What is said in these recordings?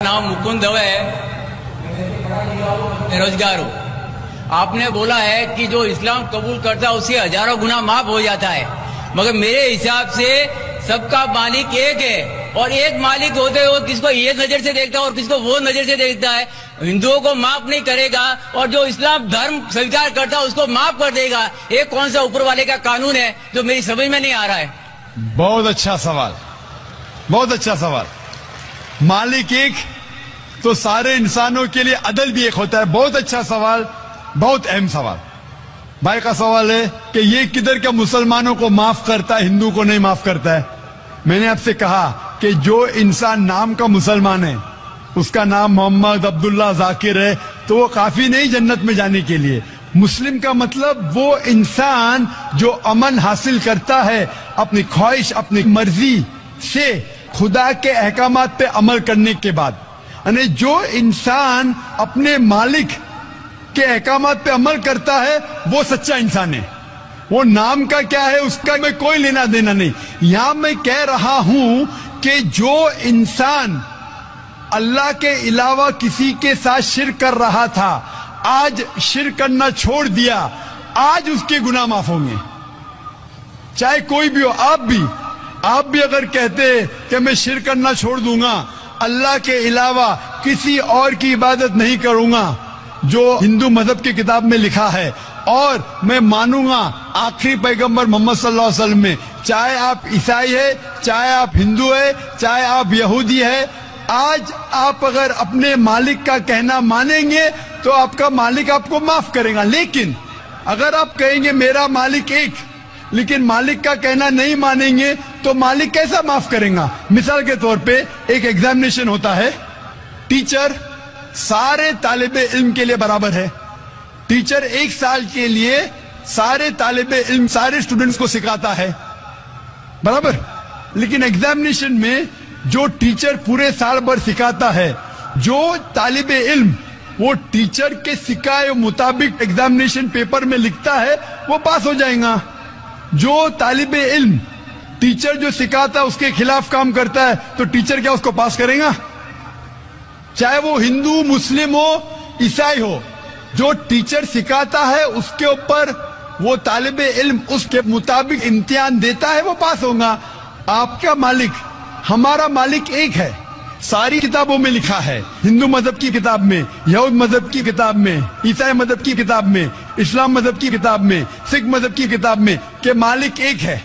नाम मुकुंद है, बेरोजगार हूँ। आपने बोला है कि जो इस्लाम कबूल करता है उससे हजारों गुना माफ हो जाता है, मगर मेरे हिसाब से सबका मालिक एक है और एक मालिक होते हुए किसको ये नजर से देखता है और किसको वो नजर से देखता है। हिंदुओं को माफ नहीं करेगा और जो इस्लाम धर्म स्वीकार करता है उसको माफ कर देगा। ये कौन सा ऊपर वाले का कानून है जो मेरी समझ में नहीं आ रहा है। बहुत अच्छा सवाल, बहुत अच्छा सवाल। मालिक एक तो सारे इंसानों के लिए अदल भी एक होता है। बहुत अच्छा सवाल, बहुत अहम सवाल। भाई का सवाल है कि ये किधर का मुसलमानों को माफ करता है, हिंदू को नहीं माफ करता है। मैंने आपसे कहा कि जो इंसान नाम का मुसलमान है, उसका नाम मोहम्मद अब्दुल्ला जाकिर है, तो वो काफी नहीं जन्नत में जाने के लिए। मुस्लिम का मतलब वो इंसान जो अमन हासिल करता है अपनी ख्वाहिश, अपनी मर्जी से खुदा के अहकामात पे अमल करने के बाद। यानी जो इंसान अपने मालिक के अहकामात पे अमल करता है वो सच्चा इंसान है। वो नाम का क्या है उसका मैं कोई लेना देना नहीं। यहां मैं कह रहा हूं कि जो इंसान अल्लाह के अलावा किसी के साथ शिर्क कर रहा था, आज शिर्क करना छोड़ दिया, आज उसके गुनाह माफ होंगे। चाहे कोई भी हो, आप भी अगर कहते कि मैं शिर्क करना छोड़ दूंगा, अल्लाह के अलावा किसी और की इबादत नहीं करूंगा, जो हिंदू मजहब की किताब में लिखा है, और मैं मानूंगा आखिरी पैगंबर मोहम्मद सल्लल्लाहु अलैहि वसल्लम में, चाहे आप ईसाई है, चाहे आप हिंदू है, चाहे आप यहूदी है, आज आप अगर अपने मालिक का कहना मानेंगे तो आपका मालिक आपको माफ करेगा। लेकिन अगर आप कहेंगे मेरा मालिक एक, लेकिन मालिक का कहना नहीं मानेंगे तो मालिक कैसा माफ करेगा। मिसाल के तौर पे एक एग्जामिनेशन होता है, टीचर सारे तालिबे इल्म के लिए बराबर है। टीचर एक साल के लिए सारे तालिबे इल्म, सारे स्टूडेंट्स को सिखाता है, बराबर। लेकिन एग्जामिनेशन में जो टीचर पूरे साल भर सिखाता है, जो तालिबे इल्म वो टीचर के सिखाए मुताबिक एग्जामिनेशन पेपर में लिखता है, वो पास हो जाएगा। जो तालिबे इल्म टीचर जो सिखाता है उसके खिलाफ काम करता है तो टीचर क्या उसको पास करेगा? चाहे वो हिंदू, मुस्लिम हो, ईसाई हो, जो टीचर सिखाता है उसके ऊपर वो तालिबे इल्म उसके मुताबिक इम्तिहान देता है, वो पास होगा। आपका मालिक, हमारा मालिक एक है। सारी किताबों में लिखा है, हिंदू मजहब की किताब में, यहूद मजहब की किताब में, ईसाई मजहब की किताब में, इस्लाम मजहब की किताब में, सिख मजहब की किताब में, कि मालिक एक है।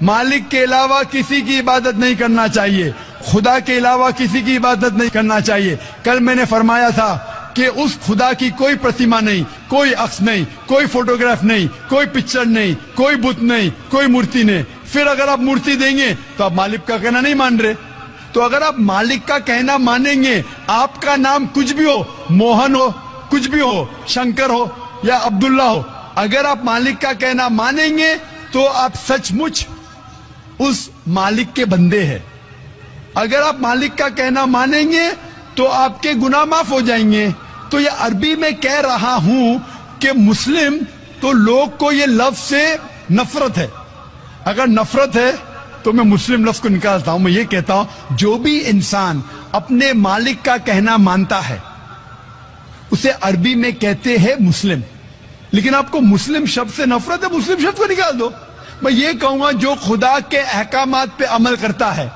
मालिक के अलावा किसी की इबादत नहीं करना चाहिए, खुदा के अलावा किसी की इबादत नहीं करना चाहिए। कल मैंने फरमाया था कि उस खुदा की कोई प्रतिमा नहीं, कोई अक्स नहीं, कोई फोटोग्राफ नहीं, कोई पिक्चर नहीं, कोई बुत नहीं, कोई मूर्ति नहीं। फिर अगर आप मूर्ति देंगे तो आप मालिक का कहना नहीं मान रहे। तो अगर आप मालिक का कहना मानेंगे, आपका नाम कुछ भी हो, मोहन हो, कुछ भी हो, शंकर हो या अब्दुल्ला हो, अगर आप मालिक का कहना मानेंगे तो आप सचमुच उस मालिक के बंदे हैं। अगर आप मालिक का कहना मानेंगे तो आपके गुनाह माफ हो जाएंगे। तो ये अरबी में कह रहा हूं कि मुस्लिम, तो लोग को ये लफ्ज से नफरत है। अगर नफरत है तो मैं मुस्लिम लफ्ज को निकालता हूं। मैं ये कहता हूं जो भी इंसान अपने मालिक का कहना मानता है उसे अरबी में कहते हैं मुस्लिम। लेकिन आपको मुस्लिम शब्द से नफरत है, मुस्लिम शब्द को निकाल दो। मैं ये कहूंगा जो खुदा के अहकामात पे अमल करता है,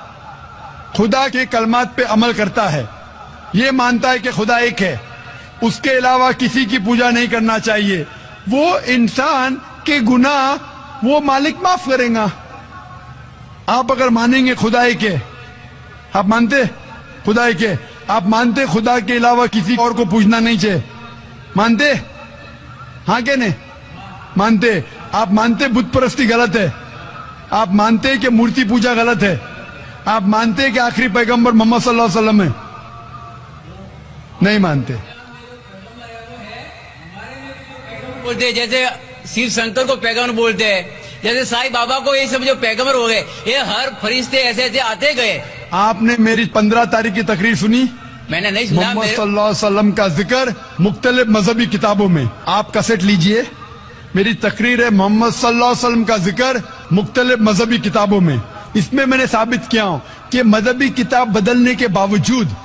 खुदा के कलमात पे अमल करता है, ये मानता है कि खुदा एक है, उसके अलावा किसी की पूजा नहीं करना चाहिए, वो इंसान के गुनाह वो मालिक माफ करेगा। आप अगर मानेंगे खुदा एक है, आप मानते खुदा एक है, आप मानते खुदा के अलावा किसी और को पूजना नहीं चाहिए, मानते? हाँ क्या नहीं मानते? आप मानते बुत परस्ती गलत है, आप मानते कि मूर्ति पूजा गलत है, आप मानते कि आखिरी पैगंबर मोहम्मद सल्लल्लाहु अलैहि वसल्लम है? नहीं मानते। बोलते जैसे शिव शंकर को पैगंबर बोलते हैं, जैसे साईं बाबा को ये सब जो पैगंबर हो गए, ये हर फरिश्ते ऐसे ऐसे आते गए। आपने मेरी 15 तारीख की तकरीर सुनी? मैंने नहीं सुना। मोहम्मद सल्लल्लाहु अलैहि वसल्लम का जिक्र मुख्तलिफ मजहबी किताबों में, आप कैसेट लीजिए, मेरी तकरीर है मोहम्मद सल्लल्लाहु अलैहि वसल्लम का जिक्र मुख्तलिफ मजहबी किताबों में। इसमें मैंने साबित किया हूं कि मजहबी किताब बदलने के बावजूद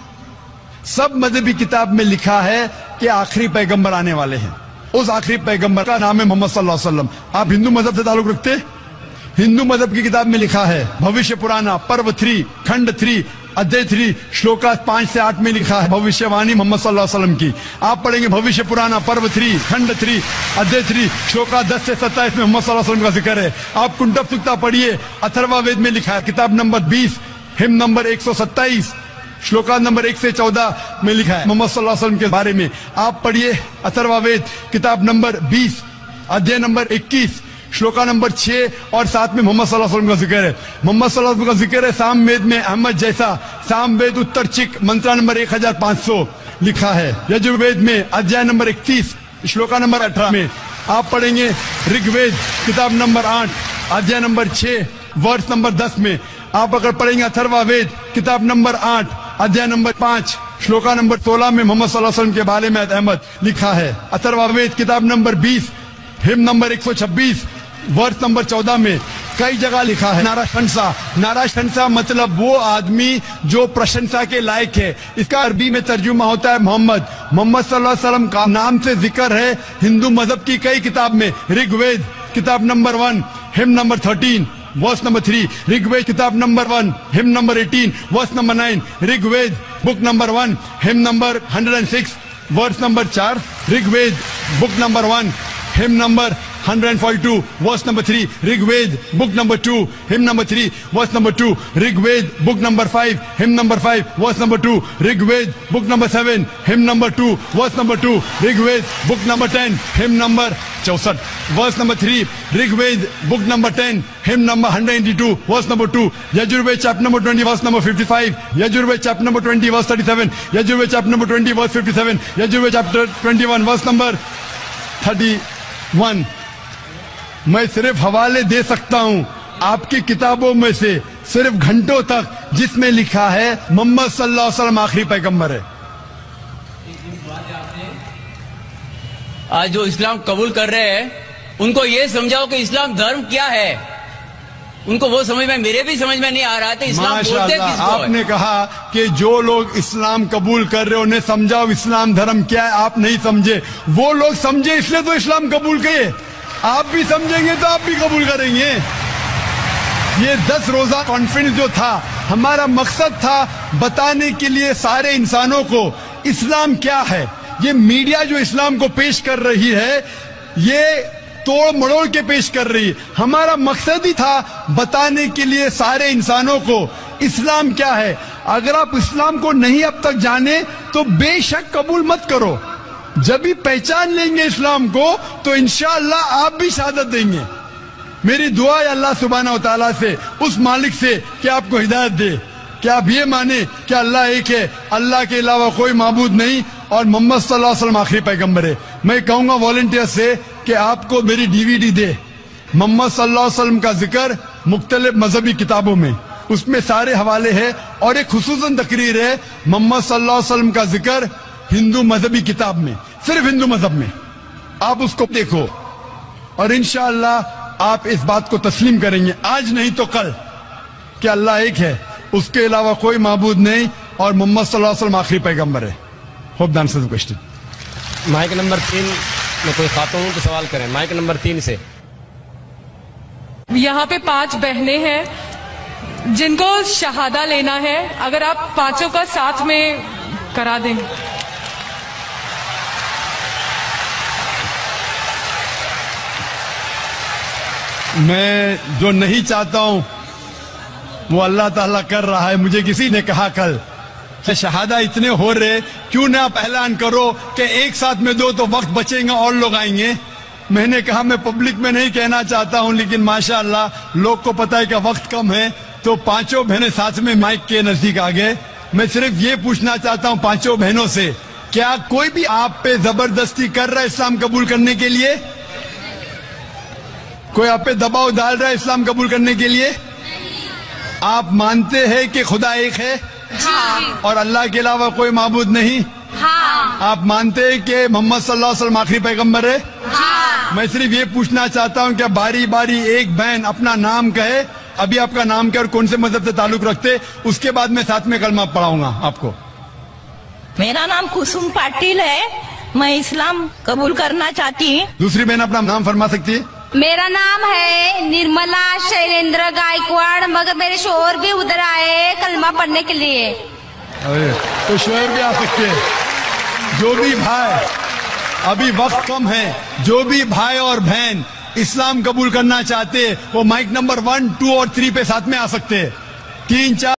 سب مذہبی کتاب میں لکھا ہے کہ آخری پیغمبر آنے والے ہیں. اس آخری پیغمبر کا نام ہے محمد صلی اللہ علیہ وسلم. آپ ہندو مذہب سے تعلق رکھتے؟ ہندو مذہب کی کتاب میں لکھا ہے بھوشیہ پرانا پرو 3 کھنڈ 3 ادھیے 3 شلوکا 5 سے 8 میں لکھا ہے بھوشیہ وانی محمد صلی اللہ علیہ وسلم کی. آپ پڑھیں گے بھوشیہ پرانا پرو 3 کھنڈ 3 ادھیے 3 شلوکا 10 سے 27 میں محمد صلی اللہ علیہ وسلم کا ذکر ہے. آپ کنٹب سکتا پڑھیے اتھروا وید میں لکھا ہے کتاب نمبر 20 ہم نمبر 127 شلوکا نمبر 1 سے 14 میں لکھا ہے محمد صلی اللہ علیہ وسلم کے بارے میں. آپ پڑھیے اتھروا وید کتاب نمبر 20 ادھیے نمبر 21 شلوکا نمبر 6 اور 7 میں محمد صلی اللہ علیہ وسلم کا ذکر ہے. محمد صلی اللہ علیہ وسلم کا ذکر ہے سام وید میں احمد جیسا سام وید اتر چک منترا نمبر 1500 لکھا ہے. یجروید میں ادھیائے نمبر 31 شلوکا نمبر 18 میں. آپ پڑھیں گے رگ وید کتاب نمبر 8 ادھیائے نمبر 6 ورس نمبر 10 میں. آپ اگر پڑھیں گے اتھروا وید کتاب نمبر 8 ادھیائے نمبر 5 شلوکا نمبر 16 میں محمد صلی اللہ علیہ وسلم کے بارے میں احمد لکھا ہے. اتھروا وید کتاب نمبر 20 ہم نمبر 126 ورس نمبر 14 میں کئی جگہ لکھا ہے ناراشنسا. ناراشنسا مطلب وہ آدمی جو پرشنسا کے لائق ہے. اس کا عربی میں ترجمہ ہوتا ہے محمد. محمد صلی اللہ علیہ وسلم کا نام سے ذکر ہے ہندو مذہب کی کئی کتاب میں. رگ وید کتاب نمبر 1 ہم number 13 verse number 3 Rig Veda کتاب نمبر 1 ہم number 18 verse number 9 Rig Veda book number 1 ہم number 106 verse number 4 Rig Veda book number 1 ہم number 142 verse number 3 Rig Ved book number 2 hymn number 3 verse number 2 Rig Ved book number 5 hymn number 5 verse number 2 Rig Ved book number 7 hymn number 2 verse number 2 Rig Ved book number 10 hymn number 64 verse number 3 Rig Ved book number 10 hymn number 182 verse number 2 Yajurved chapter number 20 verse number 55 Yajurved chapter number 20 verse 37 Yajurved chapter number 20 verse 57 Yajurved chapter 21 verse number 31. میں صرف حوالے دے سکتا ہوں آپ کی کتابوں میں سے صرف گھنٹوں تک جس میں لکھا ہے محمد صلی اللہ علیہ وسلم آخری پیغمبر ہے. آج جو اسلام قبول کر رہے ہیں ان کو یہ سمجھاؤ کہ اسلام دھرم کیا ہے. ان کو وہ سمجھ میں میرے بھی سمجھ میں نہیں آ رہا تھا اسلام بولتے کس کو. آپ نے کہا کہ جو لوگ اسلام قبول کر رہے انہیں سمجھاؤ اسلام دھرم کیا ہے. آپ نہیں سمجھے, وہ لوگ سمجھے اس لیے تو اسلام قبول کیے. آپ بھی سمجھیں گے تو آپ بھی قبول کریں گے. یہ 10 روزہ کانفرنس جو تھا ہمارا مقصد تھا بتانے کے لیے سارے انسانوں کو اسلام کیا ہے. یہ میڈیا جو اسلام کو پیش کر رہی ہے یہ توڑ مڑوڑ کے پیش کر رہی ہے. ہمارا مقصد ہی تھا بتانے کے لیے سارے انسانوں کو اسلام کیا ہے. اگر آپ اسلام کو نہیں اب تک جانے تو بے شک قبول مت کرو. جب بھی پہچان لیں گے اسلام کو تو انشاءاللہ آپ بھی شہادت دیں گے. میری دعا ہے اللہ سبحانہ و تعالیٰ سے, اس مالک سے کہ آپ کو ہدایت دے کہ آپ یہ مانیں کہ اللہ ایک ہے, اللہ کے علاوہ کوئی معبود نہیں اور محمد صلی اللہ علیہ وسلم آخری پیغمبر ہے. میں کہوں گا والنٹیئر سے کہ آپ کو میری DVD دے محمد صلی اللہ علیہ وسلم کا ذکر مختلف مذہبی کتابوں میں, اس میں سارے حوالے ہیں اور ایک خصوصاً تقریر ہے محمد صلی اللہ علیہ وسلم کا ذکر ہندو مذہبی کتاب میں, صرف ہندو مذہب میں. آپ اس کو دیکھو اور انشاءاللہ آپ اس بات کو تسلیم کریں گے آج نہیں تو کل کہ اللہ ایک ہے, اس کے علاوہ کوئی معبود نہیں اور محمد صلی اللہ علیہ وسلم آخری پیغمبر ہے. Hope the answer the question. Mic number 3 میں کوئی خاتون ہوں تو سوال کریں. مائک نمبر 3 سے. یہاں پہ 5 بہنیں ہیں جن کو شہادہ لینا ہے, اگر آپ پانچوں کا ساتھ میں کرا دیں. میں جو نہیں چاہتا ہوں وہ اللہ تعالیٰ کر رہا ہے. مجھے کسی نے کہا کل کہ شہادہ اتنے ہو رہے کیوں نہ آپ اعلان کرو کہ ایک ساتھ میں دو تو وقت بچیں گا اور لوگ آئیں گے. میں نے کہا میں پبلک میں نہیں کہنا چاہتا ہوں لیکن ماشاءاللہ لوگ کو پتا ہے کہ وقت کم ہے تو 5 بہنیں ساتھ میں مائک کے نزدیک آ گئے. میں صرف یہ پوچھنا چاہتا ہوں 5 بہنوں سے, کیا کوئی بھی آپ پہ زبردستی کر رہا ہے اسلام قبول کرنے کے لیے؟ کوئی آپ پہ دباؤ ڈال رہا ہے اسلام قبول کرنے کے لیے؟ آپ مانتے ہیں کہ خدا ایک ہے اور اللہ کے علاوہ کوئی معبود نہیں؟ آپ مانتے ہیں کہ محمد صلی اللہ علیہ وسلم آخری پیغمبر ہے؟ میں صرف یہ پوچھنا چاہتا ہوں کہ باری باری ایک بہن اپنا نام کہے, ابھی آپ کا نام کیا اور کون سے مذہب سے تعلق رکھتے, اس کے بعد میں ساتھ میں کلمہ پڑھاؤں گا آپ کو. मेरा नाम कुसुम पाटिल है, मैं इस्लाम कबूल करना चाहती हूँ। दूसरी बहन अपना नाम फरमा सकती है? मेरा नाम है निर्मला शैलेंद्र गायकवाड़, मगर मेरे शोहर भी उधर आए कलमा पढ़ने के लिए। अरे तो शोहर भी आ सकते हैं। जो भी भाई, अभी वक्त कम है, जो भी भाई और बहन इस्लाम कबूल करना चाहते वो माइक नंबर 1, 2 और 3 पे साथ में आ सकते हैं। 3, 4